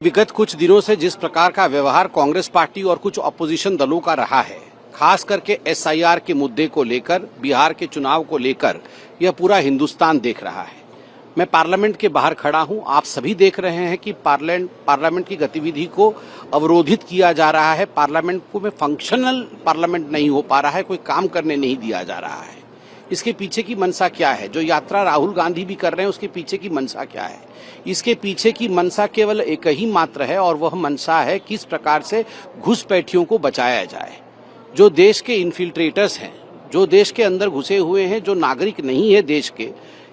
विगत कुछ दिनों से जिस प्रकार का व्यवहार कांग्रेस पार्टी और कुछ अपोजिशन दलों का रहा है, खास करके एसआईआर के मुद्दे को लेकर, बिहार के चुनाव को लेकर, यह पूरा हिंदुस्तान देख रहा है। मैं पार्लियामेंट के बाहर खड़ा हूं, आप सभी देख रहे हैं कि पार्लियामेंट की गतिविधि को अवरोधित किया जा रहा है। पार्लियामेंट को में फंक्शनल पार्लियामेंट नहीं हो पा रहा है, कोई काम करने नहीं दिया जा रहा है। इसके पीछे की मंशा क्या है? जो यात्रा राहुल गांधी भी कर रहे हैं, उसके पीछे की मंशा क्या है? इसके पीछे की मंशा केवल एक ही मात्र है, और वह मंशा है किस प्रकार से घुसपैठियों को बचाया जाए। जो देश के इन्फिल्ट्रेटर्स हैं, जो देश के अंदर घुसे हुए हैं, जो नागरिक नहीं है देश के,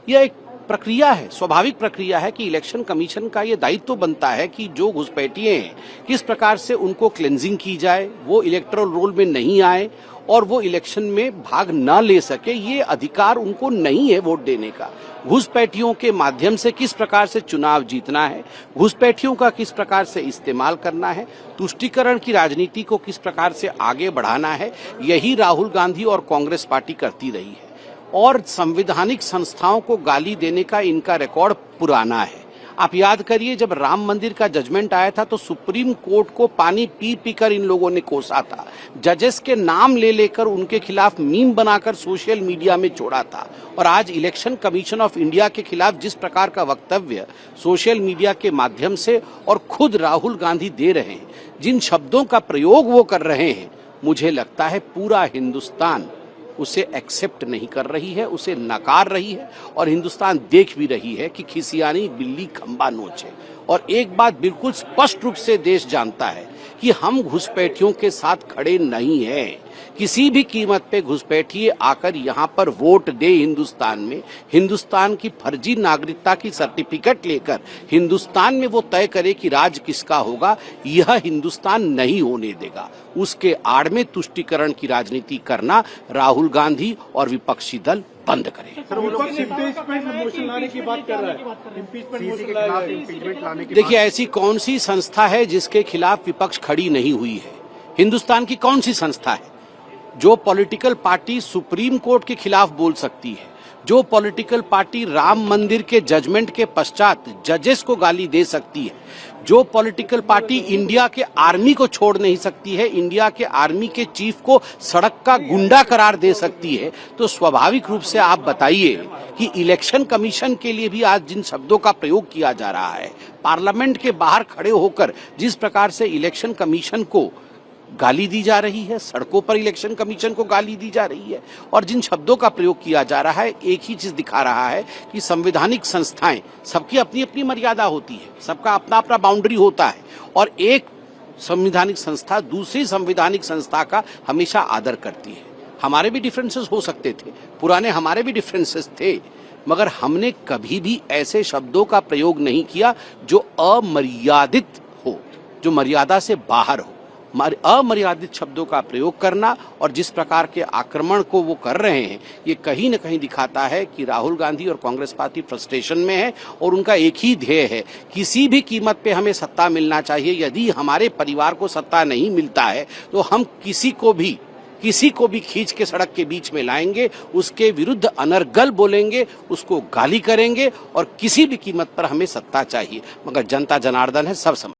यह एक प्रक्रिया है, स्वाभाविक प्रक्रिया है कि इलेक्शन कमीशन का ये दायित्व बनता है कि जो घुसपैठिए हैं किस प्रकार से उनको क्लेंजिंग की जाए, वो इलेक्टोरल रोल में नहीं आए और वो इलेक्शन में भाग न ले सके। ये अधिकार उनको नहीं है वोट देने का। घुसपैठियों के माध्यम से किस प्रकार से चुनाव जीतना है, घुसपैठियों का किस प्रकार से इस्तेमाल करना है, तुष्टीकरण की राजनीति को किस प्रकार से आगे बढ़ाना है, यही राहुल गांधी और कांग्रेस पार्टी करती रही है। और संवैधानिक संस्थाओं को गाली देने का इनका रिकॉर्ड पुराना है। आप याद करिए, जब राम मंदिर का जजमेंट आया था तो सुप्रीम कोर्ट को पानी पी पी कर इन लोगों ने कोसा था। जजेस के नाम ले लेकर उनके खिलाफ मीम बनाकर सोशल मीडिया में छोड़ा था। और आज इलेक्शन कमीशन ऑफ इंडिया के खिलाफ जिस प्रकार का वक्तव्य सोशल मीडिया के माध्यम से और खुद राहुल गांधी दे रहे हैं, जिन शब्दों का प्रयोग वो कर रहे हैं, मुझे लगता है पूरा हिंदुस्तान उसे एक्सेप्ट नहीं कर रही है, उसे नकार रही है। और हिंदुस्तान देख भी रही है कि खिसियानी बिल्ली खंबा नोचे। और एक बात बिल्कुल स्पष्ट रूप से देश जानता है कि हम घुसपैठियों के साथ खड़े नहीं हैं। किसी भी कीमत पे घुसपैठिए आकर यहाँ पर वोट दे हिंदुस्तान में, हिंदुस्तान की फर्जी नागरिकता की सर्टिफिकेट लेकर हिंदुस्तान में वो तय करे कि राज किसका होगा, यह हिंदुस्तान नहीं होने देगा। उसके आड़ में तुष्टीकरण की राजनीति करना राहुल गांधी और विपक्षी दल बंद करें। देखिए, ऐसी कौन सी संस्था है जिसके खिलाफ विपक्ष खड़ी नहीं हुई है? हिंदुस्तान की कौन सी संस्था है? जो पॉलिटिकल पार्टी सुप्रीम कोर्ट के खिलाफ बोल सकती है, जो पॉलिटिकल पार्टी राम मंदिर के जजमेंट के पश्चात जजेस को गाली दे सकती है, जो पॉलिटिकल पार्टी इंडिया के आर्मी को छोड़ नहीं सकती है, इंडिया के आर्मी के चीफ को सड़क का गुंडा करार दे सकती है, तो स्वाभाविक रूप से आप बताइए कि इलेक्शन कमीशन के लिए भी आज जिन शब्दों का प्रयोग किया जा रहा है, पार्लियामेंट के बाहर खड़े होकर जिस प्रकार से इलेक्शन कमीशन को गाली दी जा रही है, सड़कों पर इलेक्शन कमीशन को गाली दी जा रही है, और जिन शब्दों का प्रयोग किया जा रहा है, एक ही चीज दिखा रहा है कि संवैधानिक संस्थाएं, सबकी अपनी अपनी मर्यादा होती है, सबका अपना अपना बाउंड्री होता है, और एक संवैधानिक संस्था दूसरी संवैधानिक संस्था का हमेशा आदर करती है। हमारे भी डिफरेंसेस हो सकते थे, पुराने हमारे भी डिफरेंसेस थे, मगर हमने कभी भी ऐसे शब्दों का प्रयोग नहीं किया जो अमर्यादित हो, जो मर्यादा से बाहर हो। अमर्यादित शब्दों का प्रयोग करना और जिस प्रकार के आक्रमण को वो कर रहे हैं, ये कहीं न कहीं दिखाता है कि राहुल गांधी और कांग्रेस पार्टी फ्रस्ट्रेशन में है, और उनका एक ही ध्येय है, किसी भी कीमत पे हमें सत्ता मिलना चाहिए। यदि हमारे परिवार को सत्ता नहीं मिलता है तो हम किसी को भी खींच के सड़क के बीच में लाएंगे, उसके विरुद्ध अनर्गल बोलेंगे, उसको गाली करेंगे, और किसी भी कीमत पर हमें सत्ता चाहिए। मगर जनता जनार्दन है, सब समझ